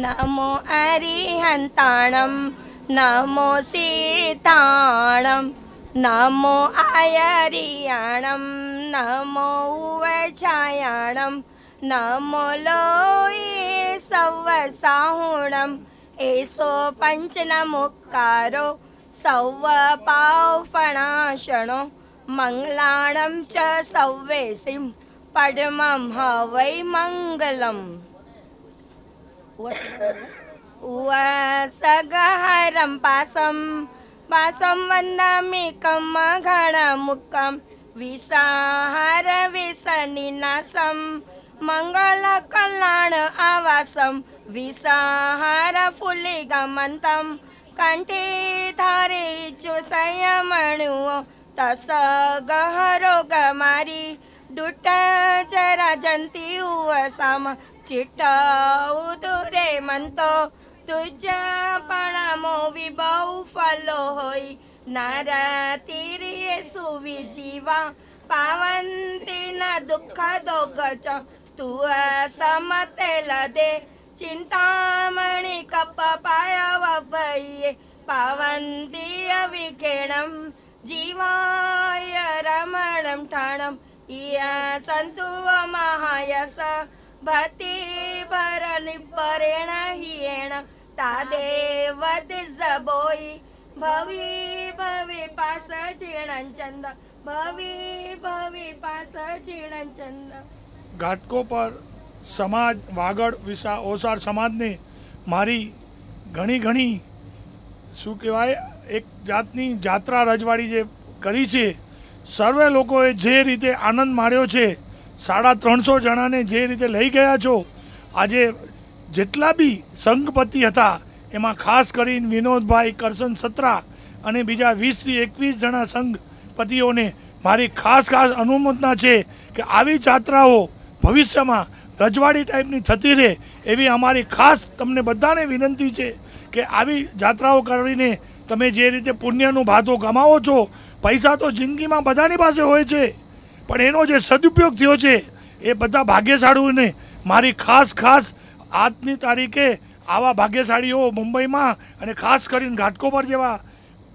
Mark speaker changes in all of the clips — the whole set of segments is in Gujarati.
Speaker 1: नमो अरिहन्ताणं नमो सीताणं नमो आयरियाणं नमो उवछायाणं नमो लोये सव्वसाहुणं एसो पञ्चनमुक्कारो सव्वपावफणाशनो मङ्गलाणं च सव्वेसिं पद्मं हवै मङ्गलम् सगहरं पासं वन्दामिकं मघणमुखं विषाहार विषनिनाशं मङ्गलकल्याण आवासं विषाहार फुलिगमन्तं कंठे धारे चुसयमणुओ तस गहरोगमारी दुट्ट जरा जंती उवसाम चिट्ट उदुरे मंतो तुझ्या पणामो विभव फलो होई नारतीरिये सुविजीवा पावंती न दुःख दोगच तू समतेल दे चिंतामणि कप पायव भये पावंती विकेणम जीवाय रमणं ठाणम इया संतुव महायस भक्ति भरनि परेण हियेण तादेव दिजबोई भवी भवी पास जीणचंद भवी भवी पास जीणचंद।
Speaker 2: घाटकोपर समाज वागड़ विसा ओसार समाज ने मारी घणी घणी शू कहेवाय एक जातनी जात्रा रजवाड़ी जे करी छे। सर्वे लोकोए जे रीते आनंद माण्यो छे 350 जणाने जे रीते लई गया छो आजे जेटला बी संघपति हता एमां खास करीने विनोदभाई करसन सत्रा अने बीजा 20 થી 21 जणा संघपतिओने मारी खास खास अनुमोदना छे के आवी जात्राओ भविष्यमां रजवाड़ी टाइपनी थती रहे एवी अमारी खास तमने बधाने विनंती छे के आवी जात्राओ करीने तमे जे रीते पुण्यनुं भातो कमावो छो। पैसा तो जिंदगीमां बधानी पासे होय छे पण एनो जे सदुपयोग थयो छे ए बधा भाग्यशाळीओने मारी खास खास आजनी तारीखे आवा भाग्यशाळीओ मुंबईमां अने खास करीने घाटकोपर जेवा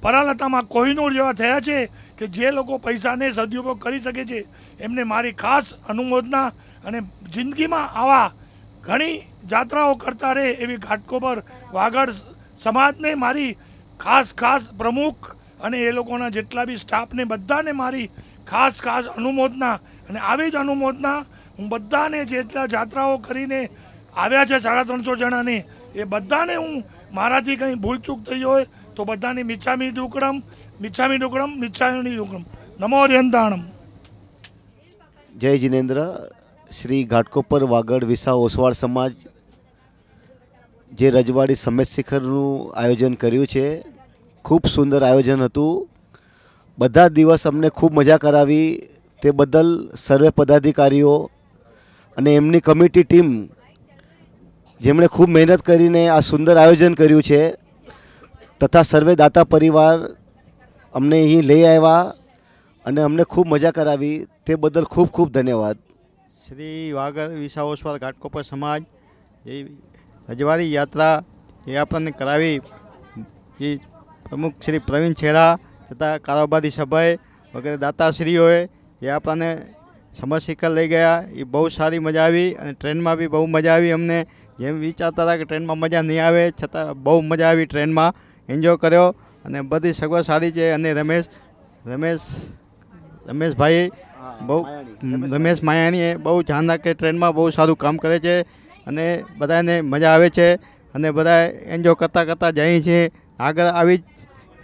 Speaker 2: परालतामां कोहिनूर जेवा थया छे के जे लोको पैसाने सदुपयोग करी सके छे एमने मारी खास अनुमोदना अने जिंदगीमां आवा घणी जात्राओ करता रहे एवी घाटकोपर वागड़ समाजने मारी खास खास प्रमुख अने ए लोकोना जेटला बी स्टाफने बधाने मारी खास खास अनुमोदना अने आवी ज अनुमोदना हूँ बधाने जेटला जात्राओ करीने आव्या छे 350 जणाने ए बधाने हूँ माराथी कंई भूलचूक थई होय तो बधाने मिच्छामी दुक्कडम मिच्छामी दुक्कडम मिच्छामी दुक्कडम नमो अरिहंताणम।
Speaker 3: जय जिनेन्द्र। श्री घाटकोपर वागड़ विसा ओसवाड़ समाज जे रजवाड़ी समेत शिखरનું आयोजन કર્યું છે। खूब सुंदर आयोजन हतुं। बधा दिवस अमने खूब मजा करावी ते बदल सर्वे पदाधिकारीओ अने एमनी कमिटी टीम जेमणे खूब मेहनत करीने आ सुंदर आयोजन कर्युं छे तथा सर्वे दाता परिवार अमने अहीं लई आव्या अने अमने खूब मजा करावी ते बदल खूब खूब धन्यवाद।
Speaker 4: श्री वागड़ विसा ओसवाड़ घाटकोपर समाज ये रजवाड़ी यात्रा ये आपने करावी ये प्रमुख श्री प्रवीण छेड़ा तथा कारोबारी सभाए वगैरह दाताश्रीओए ये आपने समर शिखर लई गया। ये बहुत सारी मजा आई और ट्रेन में भी बहुत मजा आई। हमने जेम विचारता था कि ट्रेन में मजा नहीं आए छतां बहुत मजा आई। ट्रेन में एंजॉय कर्यो अने बधी सगवड सारी है। अने रमेश भाई बहु रमेश मायाणी बहुत ध्यान राखे ट्रेन में बहुत सारू काम करे छे अने बधाने मजा आवे छे अने बधा एंजॉय करता करता जाए छे। आगळ आवी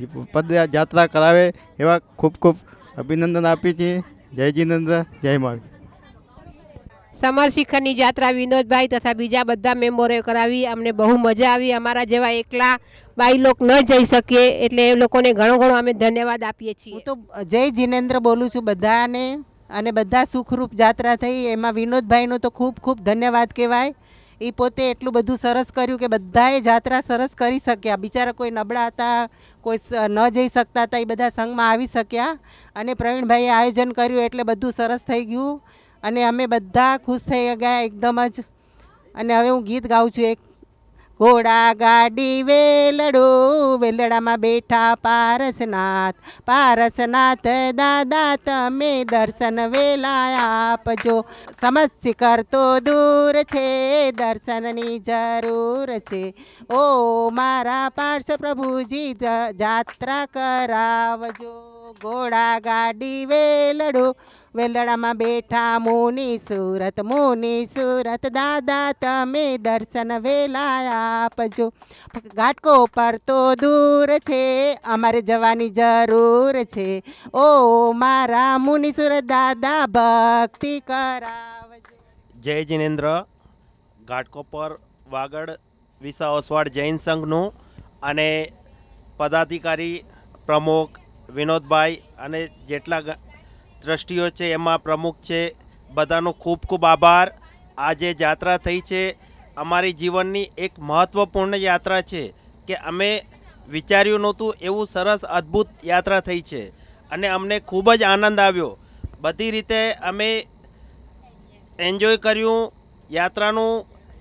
Speaker 4: પદયાત્રા કરાવે એવા ખૂબ ખૂબ અભિનંદન આપીએ છીએ. જય જિનેન્દ્ર, જય મહાવીર.
Speaker 5: સમર શિખરની યાત્રા વિનોદભાઈ તથા બીજા બધા મેમ્બરોએ કરાવી. અમને બહુ મજા આવી. અમારા જેવા એકલા બાઈ લોક ન જઈ શકીએ એટલે એ લોકોને ઘણો ઘણો અમે ધન્યવાદ આપીએ છીએ.
Speaker 6: હું તો જય જિનેન્દ્ર બોલું છું બધાને, અને બધા સુખરૂપ યાત્રા થઈ એમાં વિનોદભાઈનો તો ખૂબ ખૂબ ધન્યવાદ કહેવાય. એ પોતે એટલું બધું સરસ કર્યું કે બધાએ યાત્રા સરસ કરી શક્યા. બિચારા કોઈ નબળા હતા, કોઈ ન જઈ શકતા હતા, એ બધા સંઘમાં આવી શક્યા. અને પ્રવીણભાઈએ આયોજન કર્યું એટલે બધું સરસ થઈ ગયું અને અમે બધા ખુશ થઈ ગયા એકદમ જ. અને હવે હું ગીત ગાઉં છું એક. ઘોડા ગાડી વેલડો, વેલડામાં બેઠા પારસનાથ, પારસનાથ દાદા તમે દર્શન વેલા આપજો. સમજ શિખર તો દૂર છે, દર્શનની જરૂર છે. ઓ મારા પાર્શ પ્રભુજી જાત્રા કરાવજો. ઘોડા ગાડી વેલડો, વેલડામાં બેઠા મુની સુરત દાદા તમે દર્શન વેલા આપજો. ઘાટકો પર તો દૂર છે, અમારે જવાની જરૂર છે. ઓ મારા મુની સુરત દાદા ભક્તિ કરાવજો.
Speaker 7: જય જિનેન્દ્ર. ઘાટકોપર વાગડ વિસા ઓસવાડ જૈન સંઘનું અને પદાધિકારી પ્રમુખ વિનોદભાઈ અને જેટલા ટ્રસ્ટીઓ છે એમાં પ્રમુખ છે, બધાનો ખૂબ ખૂબ આભાર. આજે યાત્રા થઈ છે અમારી જીવનની એક મહત્ત્વપૂર્ણ યાત્રા છે કે અમે વિચાર્યું નહોતું એવું સરસ અદ્ભુત યાત્રા થઈ છે અને અમને ખૂબ જ આનંદ આવ્યો. બધી રીતે અમે એન્જોય કર્યું, યાત્રાનું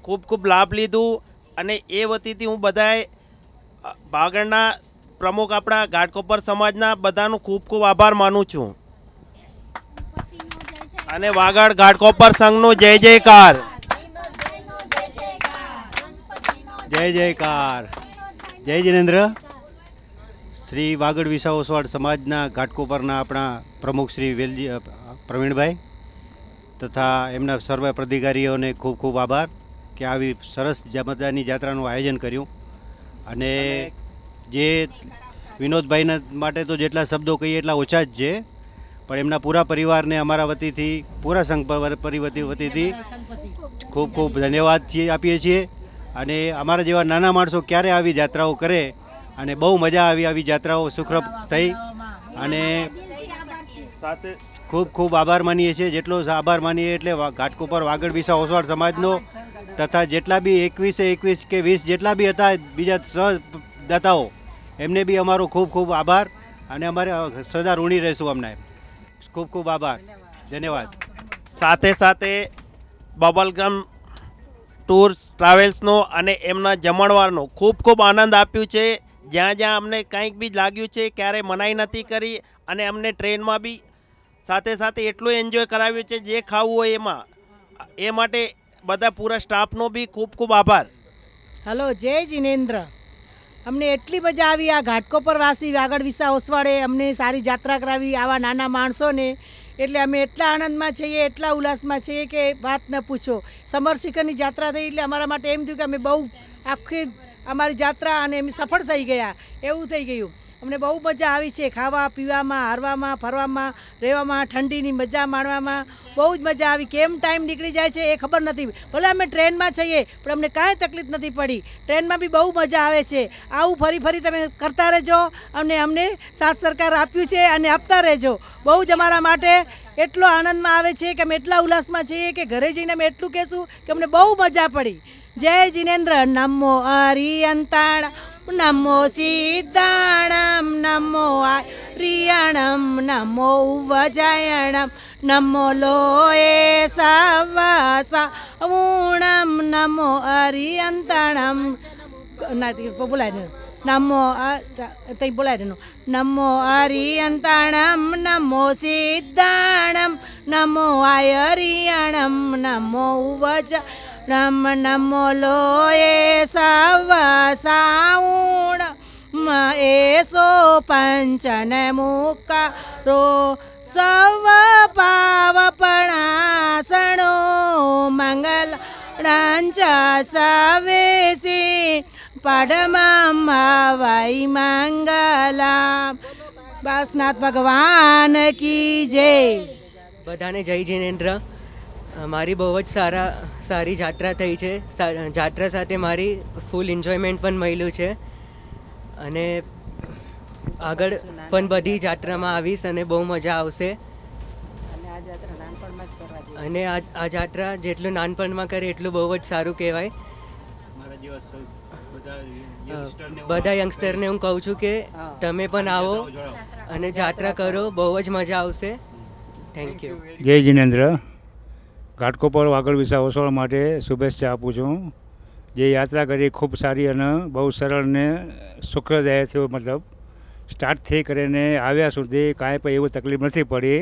Speaker 7: ખૂબ ખૂબ લાભ લીધું. અને એ વતીથી હું બધાએ વાગડના પ્રમુખ આપણા ઘાટકોપર સમાજના બધાનો ખૂબ ખૂબ આભાર માનું છું. અને વાગડ ઘાટકોપર સંઘનું જય જયકાર.
Speaker 8: જય જયકાર. જય જિનેન્દ્ર. શ્રી વાગડ વિસા ઓસવાડ સમાજના ઘાટકોપરના આપણા પ્રમુખ શ્રી વેલજી પ્રવીણભાઈ તથા એમના સર્વ અધિકારીઓને ખૂબ ખૂબ આભાર કે આવી સરસ મજાની યાત્રાનું આયોજન કર્યું. અને જે વિનોદભાઈના માટે તો જેટલા શબ્દો કહીએ એટલા ઓછા જ છે, પણ એમના પૂરા પરિવારને અમારા વતીથી, પૂરા સંઘ પરિવર્તી વતીથી ખૂબ ખૂબ ધન્યવાદ આપીએ છીએ. અને અમારા જેવા નાના માણસો ક્યારે આવી યાત્રાઓ કરે અને બહુ મજા આવી યાત્રાઓ સુખરૂપ થઈ. અને સાથે ખૂબ ખૂબ આભાર માનીએ છીએ. જેટલો આભાર માનીએ એટલે ઘાટકોપર વાગડ વિસા ઓસવાડ સમાજનો તથા જેટલા બી 21 કે 20 જેટલા બી હતા બીજા સહદાતાઓ એમને બી અમારો ખૂબ ખૂબ આભાર. અને અમારે સદા ઋણી રહીશું. અમને ખૂબ ખૂબ આભાર, ધન્યવાદ.
Speaker 7: સાથે સાથે બબલગમ ટૂર્સ ટ્રાવેલ્સનો અને એમના જમણવારનો ખૂબ ખૂબ આનંદ આપ્યું છે. જ્યાં જ્યાં અમને કંઈક બી લાગ્યું છે ક્યારે મનાઈ નથી કરી અને અમને ટ્રેનમાં બી સાથે સાથે એટલું એન્જોય કરાવ્યું છે જે ખાવું હોય એમાં. એ માટે બધા પૂરા સ્ટાફનો બી ખૂબ ખૂબ આભાર.
Speaker 9: હલો, જય જિનેન્દ્ર. અમને એટલી મજા આવી. આ ઘાટકોપર વાસી વાગડ વિસા ઓસવાડે અમને સારી યાત્રા કરાવી, આવા નાના માણસોને. એટલે અમે એટલા આનંદમાં છીએ, એટલા ઉલ્લાસમાં છીએ કે વાત ન પૂછો. સમર શિખરની યાત્રા થઈ એટલે અમારા માટે એમ થયું કે અમે બહુ આખી અમારી યાત્રા અને અમે સફળ થઈ ગયા એવું થઈ ગયું. અમને બહુ મજા આવી છે, ખાવા પીવામાં, હરવામાં, ફરવામાં, રહેવામાં, ઠંડીની મજા માણવામાં બહુ જ મજા આવી. કેમ ટાઈમ નીકળી જાય છે એ ખબર નથી. ભલે અમે ટ્રેનમાં છીએ પણ અમને કાંઈ તકલીફ નથી પડી. ટ્રેનમાં બી બહુ મજા આવે છે. આવું ફરી ફરી તમે કરતા રહેજો અને અમને સાથ સરકાર આપ્યું છે અને આપતા રહેજો. બહુ જ અમારા માટે એટલો આનંદમાં આવે છે કે અમે એટલા ઉલ્લાસમાં છીએ કે ઘરે જઈને અમે એટલું કહેશું કે અમને બહુ મજા પડી. જય જિનેન્દ્ર. નમો અરિયંતાણ, નમો સિદ્ધાણમ, નમો આર્યણમ, નમો વજાયણમ, નમો લોએ સવસવૂણમ, નમો અરિયંતાણમ. બોલાય નમો તઈ બોલાય નમો અરિયંતાણમ, નમો સિદ્ધાણમ, નમો આયરિયણમ, નમો વજ નમો લોએ સવસાઉણ એસો પંચન મુકારો સવ પાવપણાસણો મંગલ રંચ સવેસી પાડમાં માવાઈ મંગલામ. બાસનાથ ભગવાન કી જય.
Speaker 10: બધાને જય જિનેન્દ્ર. મારી બહુ જ સારી જાત્રા થઈ છે. જાત્રા સાથે મારી ફૂલ એન્જોયમેન્ટ પણ મળ્યું છે અને આગળ પણ બધી જાત્રામાં આવીશ અને બહુ મજા આવશે. અને આ જાત્રા જેટલું નાનપણમાં કરે એટલું બહુ જ સારું કહેવાય. બધા યંગસ્ટરને હું કહું છું કે તમે પણ આવો અને જાત્રા કરો, બહુ જ મજા આવશે. Thank you.
Speaker 11: જય જિનેન્દ્ર. ઘાટકોપર વાગડ વિસા ઓસવાળ માટે શુભેચ્છા આપું છું. જે યાત્રા કરી ખૂબ સારી અને બહુ સરળ ને સુખદાયક થયું. મતલબ સ્ટાર્ટથી કરીને આવ્યા સુધી કાંઈ પણ એવું તકલીફ નથી પડી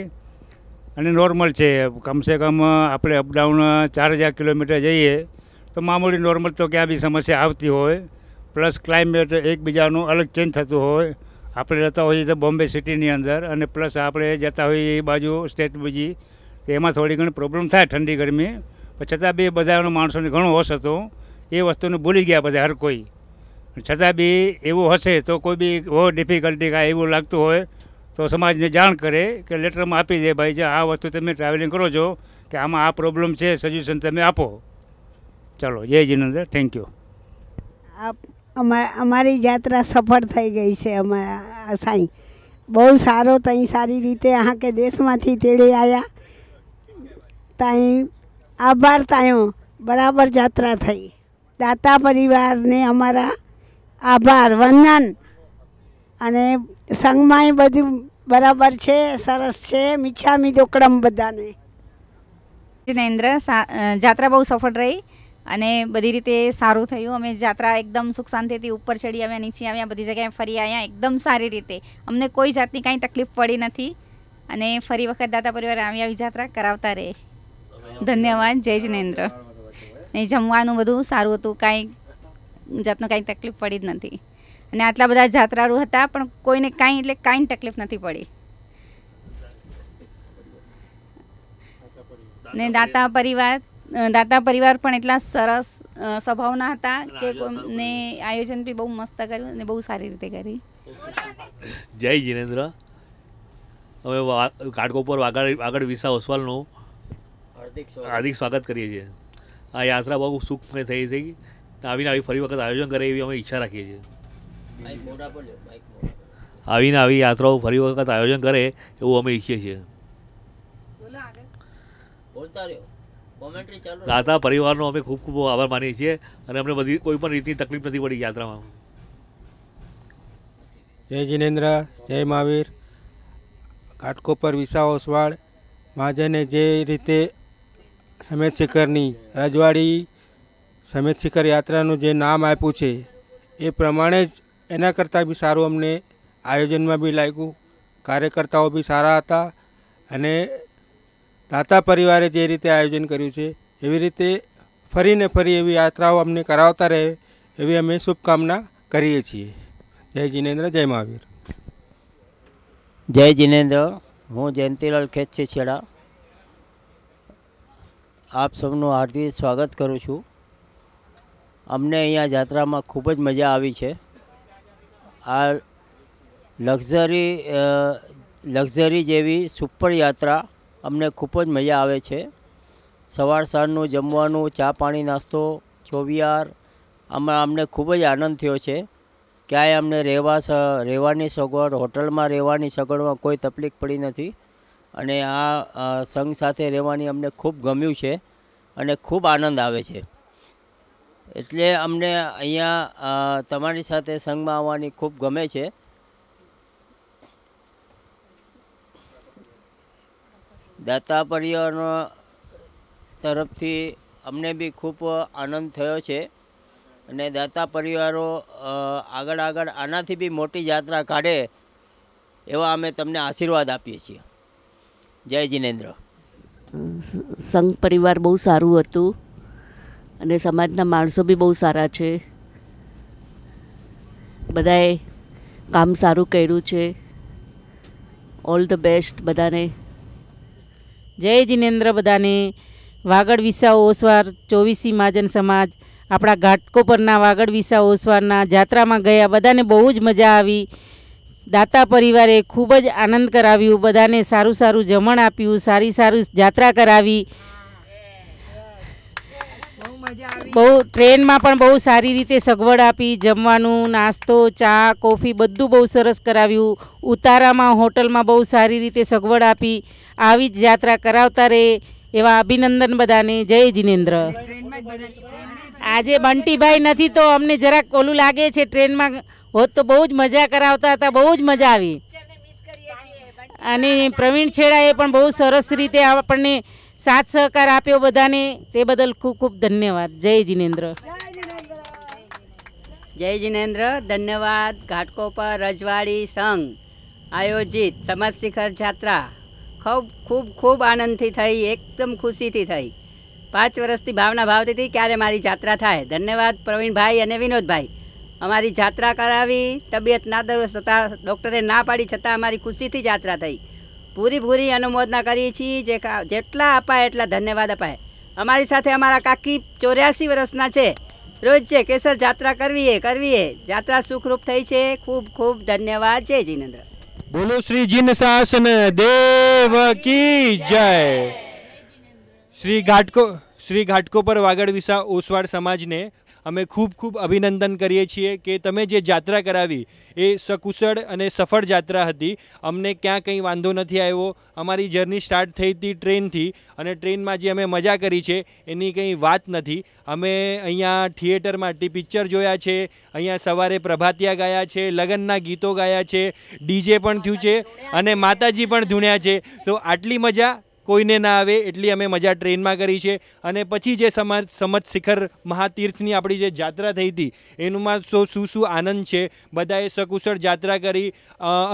Speaker 11: અને નોર્મલ છે. કમસે કમ આપણે અપડાઉન 4000 કિલોમીટર જઈએ તો મામૂલી નોર્મલ તો ક્યાં બી સમસ્યા આવતી હોય. પ્લસ ક્લાઇમેટ એકબીજાનું અલગ ચેન્જ થતું હોય. આપણે રહેતા હોઈએ તો બોમ્બે સિટીની અંદર અને પ્લસ આપણે જતા હોઈએ એ બાજુ સ્ટેટ બીજી, તો એમાં થોડી ઘણી પ્રોબ્લેમ થાય ઠંડી ગરમી. પણ છતાં બી બધાનો માણસોને ઘણો હોશ હતો. એ વસ્તુને ભૂલી ગયા બધા હર કોઈ. છતાં બી એવું હશે તો કોઈ બી હો ડિફિકલ્ટી કાંઈ એવું લાગતું હોય તો સમાજને જાણ કરે કે લેટરમાં આપી દે, ભાઈ જે આ વસ્તુ તમે ટ્રાવેલિંગ કરો છો કે આમાં આ પ્રોબ્લેમ છે, સજેશન તમે આપો. ચાલો, જય જિનેન્દ્ર. Thank you.
Speaker 12: અમારી યાત્રા સફળ થઈ ગઈ છે. અમારા સાંઈ બહુ સારો તઈ સારી રીતે આ કે દેશમાંથી તેડે આવ્યા. તાઈ આભાર, તાયો બરાબર યાત્રા થઈ. દાતા પરિવારને અમારા આભાર, વંદન. અને સંઘમાં બધું બરાબર છે, સરસ છે. મિચ્છામી દોકડમ બધાને.
Speaker 13: જિનેન્દ્ર, જાત્રા બહુ સફળ રહી અને બધી રીતે સારું થયું. અમે જાત્રા એકદમ સુખ શાંતિથી ઉપર ચડી આવ્યા, નીચે આવ્યા, બધી જગ્યાએ ફરી આવ્યા એકદમ સારી રીતે. અમને કોઈ જાતની કાંઈ તકલીફ પડી નથી અને ફરી વખત દાતા પરિવાર આવી જાત્રા કરાવતા રહે. ધન્યવાદ. જય જિનેન્દ્ર. ને જમવાનું બધું સારું હતું, કાંઈ જાતનું કાંઈ તકલીફ પડી જ નથી. અને આટલા બધા જાત્રાળુ હતા પણ કોઈને કાંઈ એટલે કાંઈ તકલીફ નથી પડી. ને દાતા પરિવાર પણ એટલા સરસ સ્વભાવના હતા કે ને આયોજન બી બહુ મસ્ત કર્યું ને બહુ સારી રીતે કરી.
Speaker 14: જય જિનેન્દ્ર. અમે ઘાટકોપર વાગડ વિસા ઓસવાલનું હાર્દિક સ્વાગત કરીએ છીએ. આ યાત્રા બહુ સુખમય થઈ છે. આવીને આવી ફરી વખત આયોજન કરે એવી અમે ઈચ્છા રાખીએ છીએ. આવીને આવી યાત્રાઓ ફરી વખત આયોજન કરે એવું અમે ઈચ્છીએ છીએ. દાતા પરિવારનો અમે ખૂબ ખૂબ આભાર માનીએ છીએ અને અમને બધી કોઈ પણ રીતની તકલીફ નથી પડી યાત્રામાં.
Speaker 15: જય જિનેન્દ્ર. જય મહાવીર. ઘાટકોપર વિસા ઓસવાળ મહાજને જે રીતે સમેત શિખરની રજવાડી સમેત શિખર યાત્રાનું જે નામ આપ્યું છે એ પ્રમાણે જ એના કરતાં બી સારું અમને આયોજનમાં બી લાગ્યું. કાર્યકર્તાઓ બી સારા હતા અને દાતા પરિવારે જે રીતે આયોજન કર્યું છે એવી રીતે ફરીને ફરી એવી યાત્રાઓ અમને કરાવતા રહે એવી અમે શુભકામના કરીએ છીએ. જય જિનેન્દ્ર. જય મહાવીર.
Speaker 16: જય જિનેન્દ્ર. હું જયંતિલાલ ખેતછી છેડા આપ સૌનું હાર્દિક સ્વાગત કરું છું. અમને અહીંયા જાત્રામાં ખૂબ જ મજા આવી છે. આ લક્ઝરી જેવી સુપર યાત્રા અમને ખૂબ જ મજા આવે છે. સવાર સાંજનું જમવાનું, ચા પાણી, નાસ્તો, ચોવિહાર, આમાં અમને ખૂબ જ આનંદ થયો છે. ક્યાંય અમને રહેવાની સગવડ, હોટલમાં રહેવાની સગવડમાં કોઈ તકલીફ પડી નથી અને આ સંઘ સાથે રહેવાની અમને ખૂબ ગમ્યું છે અને ખૂબ આનંદ આવે છે. એટલે અમને અહીંયા તમારી સાથે સંઘમાં આવવાની ખૂબ ગમે છે. દાતા પરિવાર તરફથી અમને બી ખૂબ આનંદ થયો છે અને દાતા પરિવારો આગળ આનાથી બી મોટી યાત્રા કાઢે એવા અમે તમને આશીર્વાદ આપીએ છીએ. જય જિનેન્દ્ર.
Speaker 17: સંઘ પરિવાર બહુ સારું હતું અને સમાજના માણસો બી બહુ સારા છે. બધાએ કામ સારું કર્યું છે. ઓલ ધ બેસ્ટ બધાને.
Speaker 18: જય જિનેન્દ્ર બધાને. વાગડ વિસા ઓસવાર 24 મહાજન સમાજ આપણા ઘાટકોપરના વાગડ વિસા ઓસવારના જાત્રામાં ગયા, બધાને બહુ જ મજા આવી. દાતા પરિવારે ખૂબ જ આનંદ કરાવ્યું, બધાને સારું સારું જમણ આપ્યું, સારી જાત્રા કરાવી. બહુ ટ્રેનમાં પણ બહુ સારી રીતે સગવડ આપી, જમવાનું, નાસ્તો, ચા, કોફી બધું બહુ સરસ કરાવ્યું. ઉતારામાં હોટલમાં બહુ સારી રીતે સગવડ આપી. આવી જ યાત્રા કરાવતા રહે એવા અભિનંદન બધાને. જય જિનેન્દ્ર. આજે બંટીભાઈ નથી તો અમને જરાક ઓલું લાગે છે, ટ્રેનમાં હોત તો બહુ જ મજા કરાવતા હતા, બહુ જ મજા આવી. અને પ્રવીણ છેડાએ પણ બહુ સરસ રીતે આપણને સાથ સહકાર આપ્યો બધાને, તે બદલ ખૂબ ખૂબ ધન્યવાદ. જય જિનેન્દ્ર.
Speaker 19: જય જિનેન્દ્ર. ધન્યવાદ. ઘાટકોપર રજવાડી સંઘ આયોજિત સમાજ શિખર જાત્રા ખૂબ ખૂબ ખૂબ આનંદથી થઈ, એકદમ ખુશીથી થઈ. 5 વર્ષથી ભાવના ભાવતી હતી ક્યારે મારી જાત્રા થાય. ધન્યવાદ પ્રવીણભાઈ અને વિનોદભાઈ. અમારી જાત્રા કરાવી, તબિયત નાદુરસ્ત હતા, ડૉક્ટરે ના પાડી છતાં અમારી ખુશીથી જાત્રા થઈ. પૂરી અનુમોદના કરીએ છીએ. જેટલા અપાય એટલા ધન્યવાદ અપાય. અમારી સાથે અમારા કાકી 84 વર્ષના છે, રોજ છે કેસર જાત્રા કરવીએ. જાત્રા સુખરૂપ થઈ છે. ખૂબ ખૂબ ધન્યવાદ. જય જિનેન્દ્ર.
Speaker 15: બોલો શ્રી જીન શાસન દેવ કી જય. શ્રી ઘાટકોપર વાગડ વિસા ઓસવાડ સમાજને અમે ખૂબ ખૂબ અભિનંદન કરીએ છીએ કે તમે જે જાત્રા કરાવી એ સકુશળ અને સફળ જાત્રા હતી. અમને ક્યાં કંઈ વાંધો નથી આવ્યો. અમારી જર્ની સ્ટાર્ટ થઈ હતી ટ્રેનથી, અને ટ્રેનમાં જે અમે મજા કરી છે એની કંઈ વાત નથી. અમે અહીંયા થિયેટરમાં પિક્ચર જોયા છે, અહીંયા સવારે પ્રભાતિયા ગાયા છે, લગ્નના ગીતો ગાયા છે, ડીજે પણ થયું છે અને માતાજી પણ ધૂણ્યા છે. તો આટલી મજા કોઈને ના આવે એટલી અમે મજા ટ્રેનમાં કરી છે. અને પછી જે સમત શિખર મહાતીર્થની આપણી જે જાત્રા થઈ હતી એનુંમાં શું આનંદ છે. બધાએ સકુશળ જાત્રા કરી,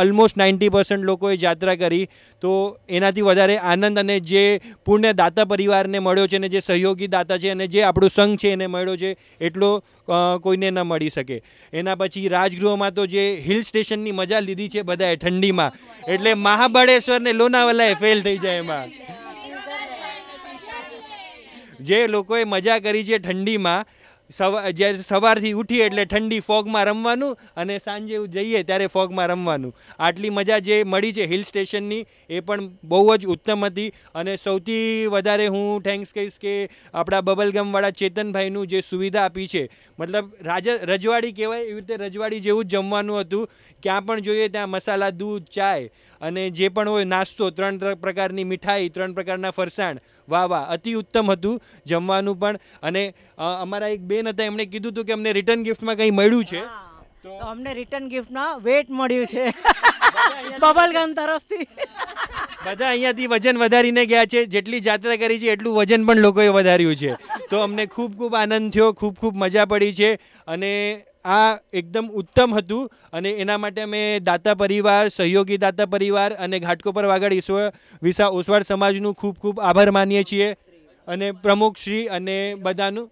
Speaker 15: ઓલમોસ્ટ 90% લોકોએ જાત્રા કરી. તો એનાથી વધારે આનંદ અને જે પુણ્ય દાતા પરિવારને મળ્યો છે, અને જે સહયોગી દાતા છે, અને જે આપણો સંઘ છે એને મળ્યો છે, એટલો કોઈને ન મળી શકે. એના પછી રાજગૃહમાં તો જે હિલ સ્ટેશનની મજા લીધી છે બધાએ ઠંડીમાં, એટલે મહાબળેશ્વર ને લોનાવાલાએ ફેલ થઈ જાય એમાં. જે લોકોએ મજા કરી છે ઠંડીમાં, જ્યારે સવારથી ઉઠીએ એટલે ઠંડી ફોગમાં રમવાનું, અને સાંજે જઈએ ત્યારે ફોગમાં રમવાનું. આટલી મજા જે મળી છે હિલ સ્ટેશનની એ પણ બહુ જ ઉત્તમ હતી. અને સૌથી વધારે હું થેન્ક્સ કહીશ કે આપણા બબલગમવાળા ચેતનભાઈનું જે સુવિધા આપી છે. મતલબ રજવાડી કહેવાય એવી રીતે રજવાડી જેવું જ જમવાનું હતું. ક્યાં પણ જોઈએ ત્યાં મસાલા, દૂધ, ચાય અને જે પણ હોય નાસ્તો, 3 પ્રકારની મીઠાઈ, 3 પ્રકારના ફરસાણ. વાહ, અતિ ઉત્તમ હતું જમવાનું પણ. અને અમારા એક બેન હતા, એમણે કીધું હતું કે અમને રિટર્ન ગિફ્ટમાં કંઈ મળ્યું છે.
Speaker 9: તો અમને રિટર્ન ગિફ્ટમાં વેટ મળ્યું છે બબલગમ તરફથી.
Speaker 15: બધા અહીંયાથી વજન વધારીને ગયા છે. જેટલી જાત્રા કરી છે એટલું વજન પણ લોકોએ વધાર્યું છે. તો અમને ખૂબ ખૂબ આનંદ થયો, ખૂબ ખૂબ મજા પડી છે. અને આ એકદમ ઉત્તમ હતું. અને એના માટે અમે દાતા પરિવાર, સહયોગી દાતા પરિવાર અને ઘાટકોપર વાગડ વિસા ઓસવાડ સમાજનું ખૂબ ખૂબ આભાર માનીએ છીએ. અને પ્રમુખશ્રી અને બધાનું,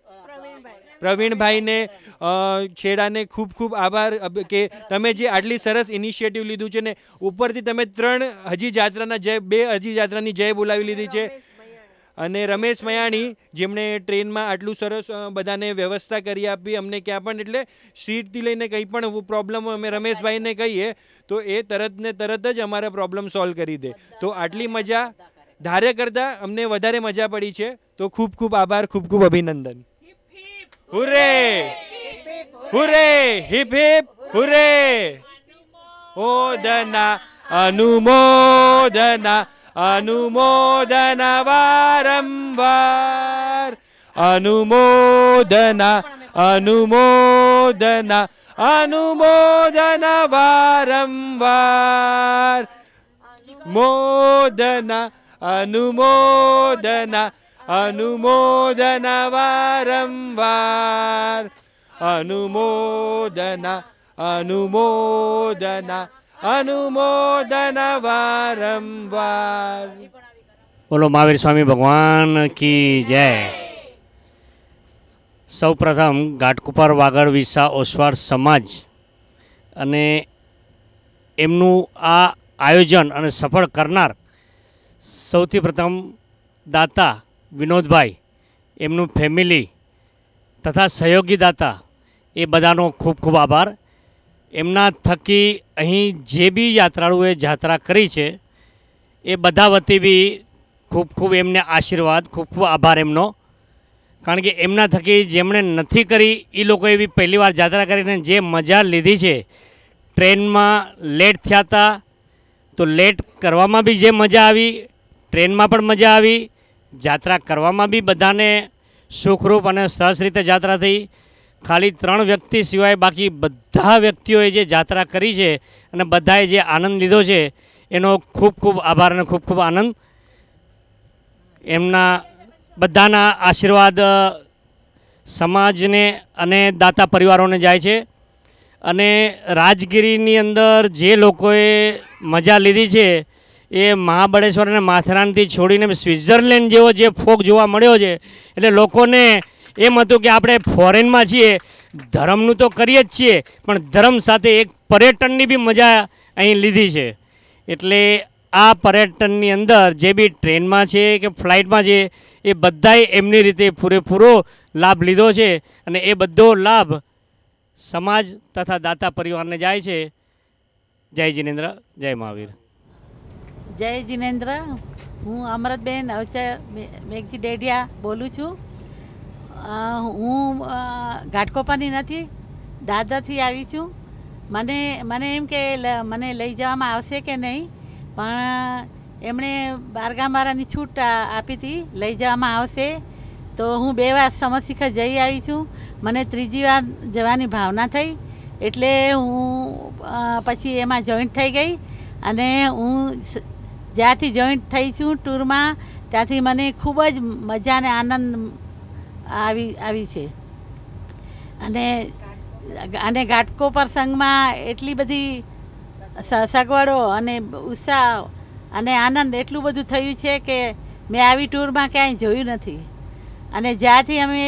Speaker 15: પ્રવીણભાઈને, છેડાને ખૂબ ખૂબ આભાર કે તમે જે આટલી સરસ ઇનિશિયેટિવ લીધું છે ને, ઉપરથી તમે 3 હજી જાત્રાના જય, 2 હજી જાત્રાની જય બોલાવી લીધી છે. અને રમેશ મયાણી જેમણે ટ્રેનમાં આટલું સરસ બધાને વ્યવસ્થા કરી આપી અમને ક્યાં પણ. એટલે સીટથી લઈને કંઈ પણ પ્રોબ્લેમ અમે રમેશભાઈને કહીએ તો એ તરત જ અમારા પ્રોબ્લેમ સોલ્વ કરી દે. તો આટલી મજા ધાર્યા કરતાં અમને વધારે મજા પડી છે. તો ખૂબ ખૂબ આભાર, ખૂબ ખૂબ અભિનંદન. હુરે હુરે, હિપ હિપ હુરે. ઓદના અનુમોદના, અનુમોદના વારંવાર, અનુમોદના, અનુમોદના, અનુમોદના વારંવાર. મોદના, અનુમોદના, અનુમોદના વારંવાર. અનુમોદના, અનુમોદના, અનુમોદના વારંવાર.
Speaker 20: બોલો મહાવીર સ્વામી ભગવાન કી જય. સૌપ્રથમ ઘાટકોપર વાગડ વિસા ઓસવાડ સમાજ અને એમનું આ આયોજન અને સફળ કરનાર સૌથી પ્રથમ દાતા વિનોદભાઈ, એમનું ફેમિલી, તથા સહયોગીદાતા એ બધાનો ખૂબ ખૂબ આભાર. એમના થકી અહીં જે બી યાત્રાળુઓએ જાત્રા કરી છે એ બધા વતી બી ખૂબ ખૂબ એમને આશીર્વાદ, ખૂબ ખૂબ આભાર એમનો. કારણ કે એમના થકી જેમણે નથી કરી એ લોકોએ બી પહેલી વાર જાત્રા કરીને જે મજા લીધી છે, ટ્રેનમાં લેટ થયા હતા તો લેટ કરવામાં બી જે મજા આવી, ટ્રેનમાં પણ મજા આવી, જાત્રા કરવામાં બી બધાને સુખરૂપ અને સરસ રીતે જાત્રા થઈ. ખાલી 3 વ્યક્તિ સિવાય બાકી બધા વ્યક્તિઓએ જે જાત્રા કરી છે અને બધાએ જે આનંદ લીધો છે એનો ખૂબ ખૂબ આભાર અને ખૂબ ખૂબ આનંદ. એમના બધાના આશીર્વાદ સમાજને અને દાતા પરિવારોને જાય છે. અને રાજગીરીની અંદર જે લોકોએ મજા લીધી છે એ મહાબળેશ્વર અને માથેરાનથી છોડીને સ્વિટ્ઝરલેન્ડ જેવો જે ફોક જોવા મળ્યો છે. એટલે લોકોને એમ હતું કે આપણે ફોરેનમાં છીએ, ધર્મનું તો કરીએ જ છીએ પણ ધર્મ સાથે એક પર્યટનની બી મજા અહીં લીધી છે. એટલે આ પર્યટનની અંદર જે બી ટ્રેનમાં છે કે ફ્લાઇટમાં છે એ બધાએ એમની રીતે પૂરેપૂરો લાભ લીધો છે અને એ બધો લાભ સમાજ તથા દાતા પરિવારને જાય છે. જય જિનેન્દ્ર, જય મહાવીર.
Speaker 21: જય જિનેન્દ્ર. હું અમરતબેન અવચર મેઘજી ડેડિયા બોલું છું. હું ઘાટકોપરની નથી, દાદરથી આવી છું. મને એમ કે મને લઈ જવામાં આવશે કે નહીં, પણ એમણે બારગામવાળાની છૂટ આપી હતી, લઈ જવામાં આવશે. તો હું 2 વાર સમરશિખર જઈ આવી છું. મને 3જી વાર જવાની ભાવના થઈ એટલે હું પછી એમાં જોઈન્ટ થઈ ગઈ. અને હું જ્યાંથી જોઈન્ટ થઈ છું ટૂરમાં ત્યાંથી મને ખૂબ જ મજા અને આનંદ આવી છે. અને ઘાટકોપર સંઘમાં એટલી બધી સગવડો અને ઉત્સાહ અને આનંદ એટલું બધું થયું છે કે મેં આવી ટૂરમાં ક્યાંય જોયું નથી. અને જ્યાંથી અમે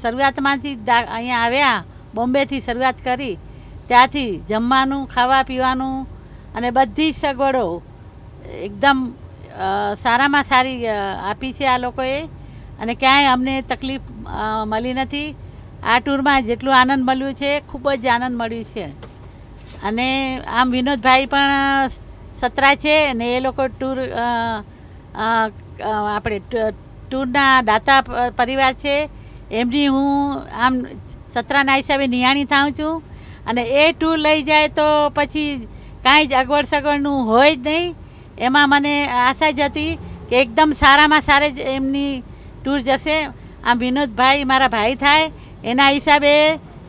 Speaker 21: શરૂઆતમાંથી અહીંયા આવ્યા, બોમ્બેથી શરૂઆત કરી, ત્યાંથી જમવાનું, ખાવા પીવાનું અને બધી જ સગવડો એકદમ સારામાં સારી આપી છે આ લોકોએ. અને ક્યાંય અમને તકલીફ મળી નથી. આ ટૂરમાં જેટલું આનંદ મળ્યું છે, ખૂબ જ આનંદ મળ્યું છે. અને આમ વિનોદભાઈ પણ સત્રા છે ને એ લોકો ટૂર આપણે ટૂરના દાતા પરિવાર છે, એમની હું આમ સત્રાના હિસાબે નિયાણી થાઉં છું. અને એ ટૂર લઈ જાય તો પછી કાંઈ જ અગવડ સગવડનું હોય જ નહીં. એમાં મને આશા જ હતી કે એકદમ સારામાં સારે જ એમની ટૂર જશે. આમ વિનોદભાઈ મારા ભાઈ થાય એના હિસાબે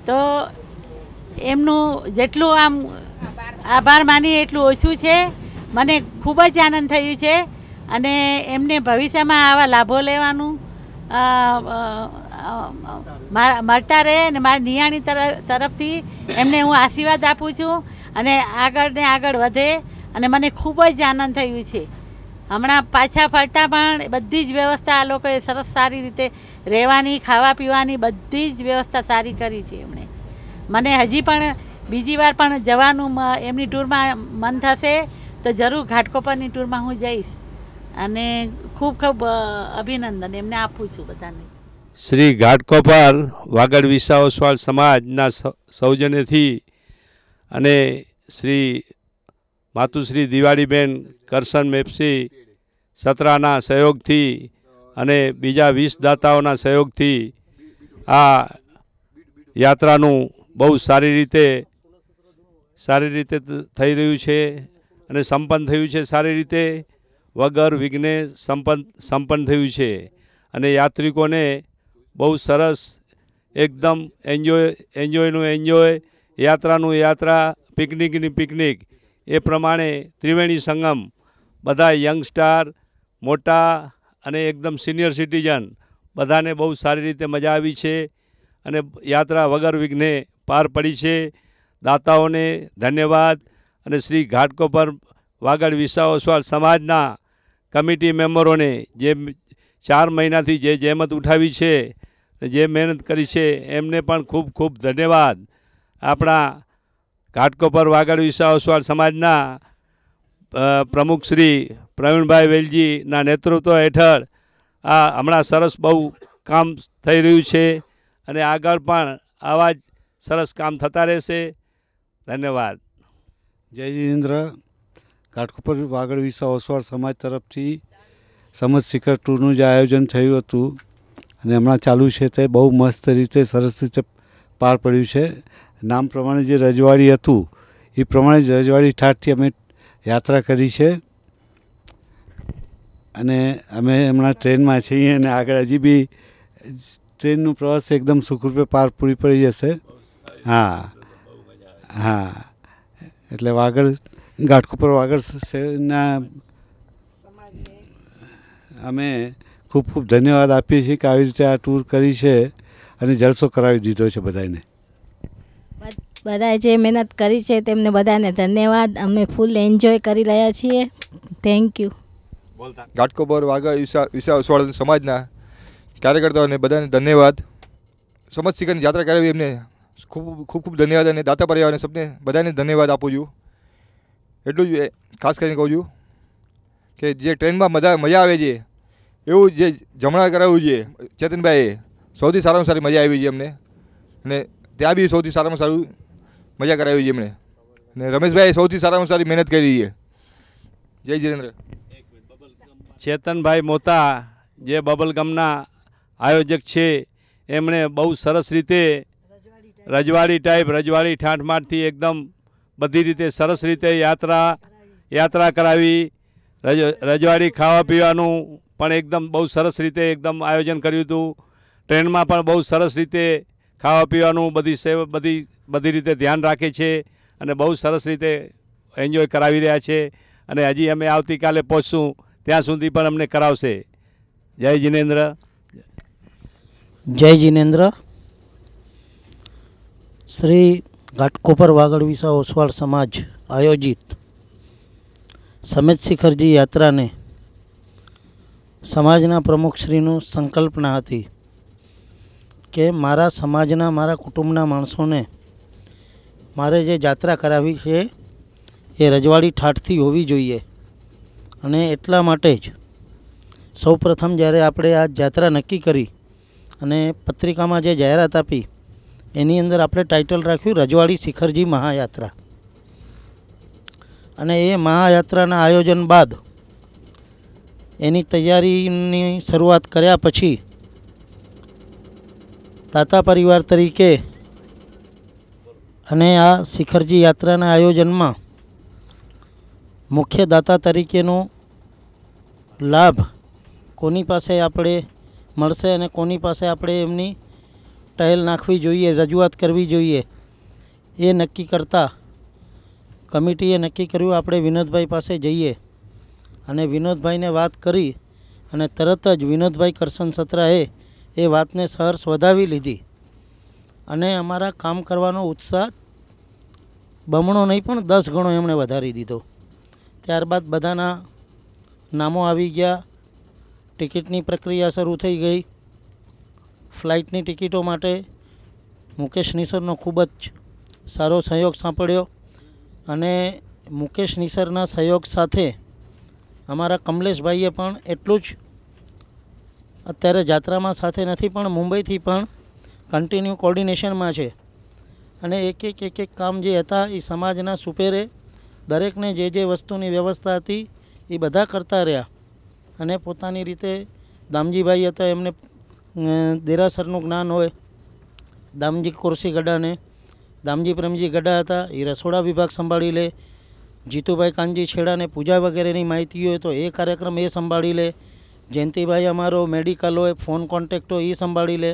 Speaker 21: તો એમનું જેટલું આમ આભાર માની એટલું ઓછું છે. મને ખૂબ જ આનંદ થયું છે. અને એમને ભવિષ્યમાં આવા લાભો લેવાનું મળતા રહે. અને મારી નિયાણી તરફથી એમને હું આશીર્વાદ આપું છું અને આગળ ને આગળ વધે. અને મને ખૂબ જ આનંદ થયું છે. હમણાં પાછા ફરતા પણ બધી જ વ્યવસ્થા આ લોકોએ સરસ સારી રીતે રહેવાની, ખાવા પીવાની બધી જ વ્યવસ્થા સારી કરી છે એમણે. મને હજી પણ બીજી વાર પણ જવાનું એમની ટૂરમાં મન થશે તો જરૂર ઘાટકોપરની ટૂરમાં હું જઈશ. અને ખૂબ ખૂબ અભિનંદન એમને આપું છું બધાને.
Speaker 22: શ્રી ઘાટકોપર વાગડ વિસા ઓસવાળ સમાજના સૌજન્યથી અને શ્રી માતુશ્રી દિવાળીબેન કરશન મેપસી સત્રાના સહયોગથી અને બીજા 20 દાતાઓના સહયોગથી આ યાત્રાનું બહુ સારી રીતે થઈ રહ્યું છે અને સંપન્ન થયું છે. સારી રીતે વગર વિઘ્ને સંપન્ન થયું છે. અને યાત્રિકોને બહુ સરસ એકદમ એન્જોયનું એન્જોય, યાત્રાનું યાત્રા, પિકનિકની પિકનિક એ પ્રમાણે ત્રિવેણી સંગમ બધા યંગસ્ટાર, મોટા અને એકદમ સિનિયર સિટીઝન બધાને બહુ સારી રીતે મજા આવી છે. અને યાત્રા વગર વિઘ્ને પાર પડી છે. દાતાઓને ધન્યવાદ. અને શ્રી ઘાટકોપર વાગડ વિસા ઓસવાળ સમાજના કમિટી મેમ્બરોને જે 4 મહિનાથી જે જહેમત ઉઠાવી છે, જે મહેનત કરી છે, એમને પણ ખૂબ ખૂબ ધન્યવાદ. આપણા ઘાટકોપર વાગડ વિસા ઓસવાળ સમાજના પ્રમુખ શ્રી પ્રવીણભાઈ વેલજીના નેતૃત્વ હેઠળ આ હમણાં સરસ બહુ કામ થઈ રહ્યું છે. અને આગળ પણ આવા જ સરસ કામ થતા રહેશે. ધન્યવાદ.
Speaker 1: જય જિનેન્દ્ર. ઘાટકોપર વાગડ વિસા ઓસવાળ સમાજ તરફથી સમજ શિખર ટૂરનું જે આયોજન થયું હતું અને હમણાં ચાલુ છે તે બહુ મસ્ત રીતે સરસ રીતે પાર પડ્યું છે. નામ પ્રમાણે જે રજવાડી હતું એ પ્રમાણે જ રજવાડી ઠાઠથી અમે યાત્રા કરી છે અને અમે હમણાં ટ્રેનમાં છીએ અને આગળ હજી બી ટ્રેનનો પ્રવાસ એકદમ સુખરૂપે પાર પૂરી પડી જશે. હા હા, એટલે વાગડ ઘાટકોપર વાગડના અમે ખૂબ ખૂબ ધન્યવાદ આપીએ છીએ કે આવી રીતે આ ટૂર કરી છે અને જલસો કરાવી દીધો છે બધાને.
Speaker 2: બધાએ જે મહેનત કરી છે તેમને બધાને ધન્યવાદ. અમે ફૂલ એન્જોય કરી રહ્યા છીએ. Thank you.
Speaker 23: Ghatkopar Vagad visa Oswal સમાજના કાર્યકર્તાઓને બધાને ધન્યવાદ. સમજ શિખરની યાત્રા કરાવી એમને ખૂબ ખૂબ ખૂબ ધન્યવાદ અને દાતા પરિવારને સૌને બધાને ધન્યવાદ આપું છું. એટલું જ ખાસ કરીને કહું છું કે જે ટ્રેનમાં મજા આવે છે એવું જે જમણા કરાવવું છે ચેતનભાઈએ સૌથી સારામાં સારી મજા આવી છે અમને અને ત્યાં બી સૌથી સારામાં સારું મજા કરાવી છે એમણે અને રમેશભાઈએ સૌથી સારામાં સારી મહેનત કરી છે. જય જીનેન્દ્ર.
Speaker 22: ચેતનભાઈ મોતા જે બબલગમના આયોજક છે એમણે બહુ સરસ રીતે રજવાડી ઠાઠમાઠથી એકદમ બધી રીતે સરસ રીતે યાત્રા કરાવી. રજવાડી ખાવા પીવાનું પણ એકદમ બહુ સરસ રીતે એકદમ આયોજન કર્યું હતું. ટ્રેનમાં પણ બહુ સરસ રીતે ખાવા પીવાનું બધી રીતે ધ્યાન રાખે છે અને બહુ સરસ રીતે એન્જોય કરાવી રહ્યા છે અને હજી અમે આવતીકાલે પહોંચશું ત્યાં સુધી પણ અમને કરાવશે. જય જિનેન્દ્ર.
Speaker 24: જય જિનેન્દ્ર. શ્રી ઘાટકોપર વાગડ વિસા ઓસવાળ સમાજ આયોજિત સમેત શિખરજી યાત્રાને સમાજના પ્રમુખશ્રીનું સંકલ્પના હતી કે મારા સમાજના મારા કુટુંબના માણસોને મારે જે યાત્રા કરાવી છે એ રજવાડી ઠાઠથી હોવી જોઈએ અને એટલા માટે જ સૌપ્રથમ જ્યારે આપણે આ યાત્રા નક્કી કરી અને પત્રિકામાં જે જાહેરાત આપી એની અંદર આપણે ટાઇટલ રાખ્યું રજવાડી શિખરજી મહાયાત્રા. અને એ મહાયાત્રાના આયોજન બાદ એની તૈયારીની શરૂઆત કર્યા પછી દાતા પરિવાર તરીકે અને આ શિખરજી યાત્રાના આયોજનમાં મુખ્ય દાતા તરીકેનો લાભ કોની પાસે આપણે મળશે અને કોની પાસે આપણે એમની ટહેલ નાખવી જોઈએ, રજૂઆત કરવી જોઈએ એ નક્કી કરતાં કમિટીએ નક્કી કર્યું આપણે વિનોદભાઈ પાસે જઈએ અને વિનોદભાઈને વાત કરી અને તરત જ વિનોદભાઈ કરશન સત્રાએ એ વાતને સહર્ષ વધાવી લીધી અને અમારા કામ કરવાનો ઉત્સાહ બમણો નહીં પણ 10 ગણો એમણે વધારી દીધો. ત્યારબાદ બધાના નામો આવી ગયા. ટિકિટની પ્રક્રિયા શરૂ થઈ ગઈ. ફ્લાઇટની ટિકિટો માટે મુકેશ નિસરનો ખૂબ જ સારો સહયોગ સાંપડ્યો અને મુકેશ નિસરના સહયોગ સાથે અમારા કમલેશભાઈએ પણ એટલું જ અત્યારે જાત્રામાં સાથે નથી પણ મુંબઈથી પણ કન્ટિન્યુ કોર્ડિનેશનમાં છે અને એક કામ જે હતા એ સમાજના સુપેરે દરેકને જે વસ્તુની વ્યવસ્થા હતી એ બધા કરતા રહ્યા અને પોતાની રીતે દામજીભાઈ હતા એમને દેરાસરનું જ્ઞાન હોય. દામજી કુરસી ગડાને દામજી પ્રેમજી ગડા હતા એ રસોડા વિભાગ સંભાળી લે. જીતુભાઈ કાનજી છેડાને પૂજા વગેરેની માહિતી હોય તો એ કાર્યક્રમ એ સંભાળી લે. જયંતિભાઈ અમારો મેડિકલ હોય ફોન કોન્ટેક્ટ હોય એ સંભાળી લે.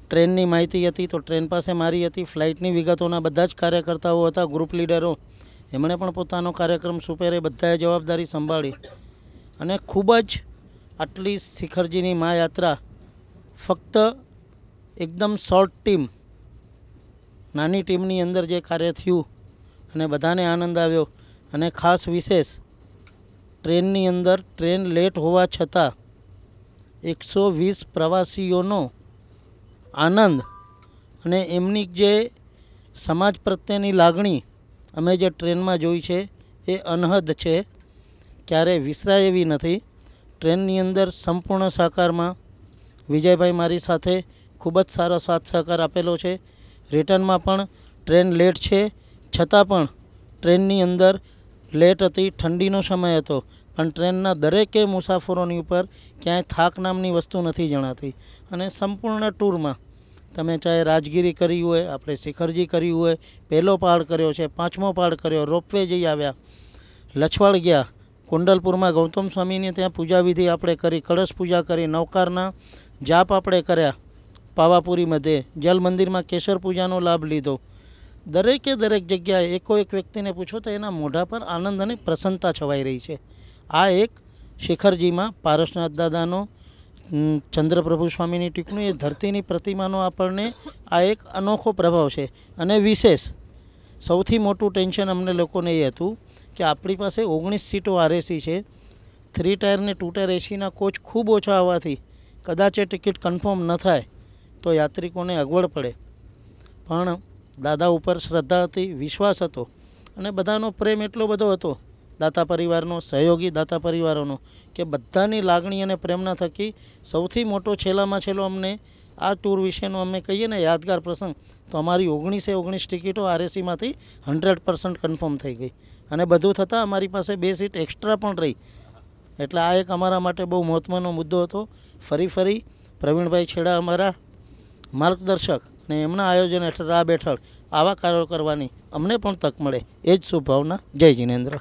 Speaker 24: ટ્રેનની માહિતી હતી તો ટ્રેન પાસે મારી હતી. ફ્લાઇટની વિગતોના બધા જ કાર્યકર્તાઓ હતા, ગ્રુપ લીડરો, એમણે પણ પોતાનો કાર્યક્રમ સુપેરે બધાએ જવાબદારી સંભાળી અને ખૂબ જ આટલી શિખરજીની મહાયાત્રા ફક્ત એકદમ શોર્ટ ટીમ નાની ટીમની અંદર જે કાર્ય થયું અને બધાને આનંદ આવ્યો અને ખાસ વિશેષ ટ્રેનની અંદર ટ્રેન લેટ હોવા છતાં 120 પ્રવાસીઓનો આનંદ અને એમની જે સમાજ પ્રત્યેની લાગણી અમે જે ટ્રેનમાં જોઈ છે એ અનહદ છે, ક્યારેય વિસરાય એવી નથી. ટ્રેનની અંદર સંપૂર્ણ સાકારમાં વિજયભાઈ મારી સાથે ખૂબ જ સારો સાથ સહકાર આપેલો છે. રિટર્નમાં પણ ટ્રેન લેટ છે છતાં પણ ટ્રેનની અંદર લેટ હતી, ઠંડીનો સમય હતો, પણ ટ્રેનના દરેકે મુસાફરોની ઉપર ક્યાંય થાક નામની વસ્તુ નથી જણાતી. અને સંપૂર્ણ ટૂરમાં તમે ચાહે રાજગીરી કરી હોય, આપણે શિખરજી કર્યું હોય, પહેલો પહાડ કર્યો છે, 5મો પહાડ કર્યો, રોપવે જઈ આવ્યા, લછવાડ ગયા, કુંડલપુરમાં ગૌતમ સ્વામીની ત્યાં પૂજા વિધિ આપણે કરી, કળશ પૂજા કરી, નવકારના જાપ આપણે કર્યા, પાવાપુરી મધ્યે જલ મંદિરમાં કેસર પૂજાનો લાભ લીધો. દરેકે દરેક જગ્યાએ એકો એક વ્યક્તિને પૂછો તો એના મોઢા પર આનંદ અને પ્રસન્નતા છવાઈ રહી છે. આ એક શિખરજીમાં પારસનાથ દાદાનો ચંદ્રપ્રભુ સ્વામીની ટીકણું, એ ધરતીની પ્રતિમાનો આપણને આ એક અનોખો પ્રભાવ છે. અને વિશેષ સૌથી મોટું ટેન્શન અમને લોકોને એ હતું કે આપણી પાસે 19 સીટો આરએસી છે, 3 ટાયર ને 2 ટાયર એસીના કોચ ખૂબ ઓછા હોવાથી કદાચ એ ટિકિટ કન્ફર્મ ન થાય તો યાત્રિકોને અગવડ પડે. પણ દાદા ઉપર શ્રદ્ધા હતી, વિશ્વાસ હતો અને બધાનો પ્રેમ એટલો બધો હતો, દાતા પરિવારનો, સહયોગી દાતા પરિવારોનો, કે બધાની લાગણી અને પ્રેમના થકી સૌથી મોટો છેલ્લામાં છેલ્લો અમને આ ટૂર વિશેનો અમે કહીએ ને યાદગાર પ્રસંગ તો અમારી 19 ટિકિટો આરએસીમાંથી 100% કન્ફર્મ થઈ ગઈ. અને બધું થતાં અમારી પાસે 2 સીટ એક્સ્ટ્રા પણ રહી. એટલે આ એક અમારા માટે બહુ મહત્ત્વનો મુદ્દો હતો. ફરી પ્રવીણભાઈ છેડા અમારા માર્ગદર્શક અને એમના આયોજન હેઠળ રાહ હેઠળ આવા કાર્યો કરવાની અમને પણ તક મળે, એ જ શુભ ભાવના. જય જિનેન્દ્ર.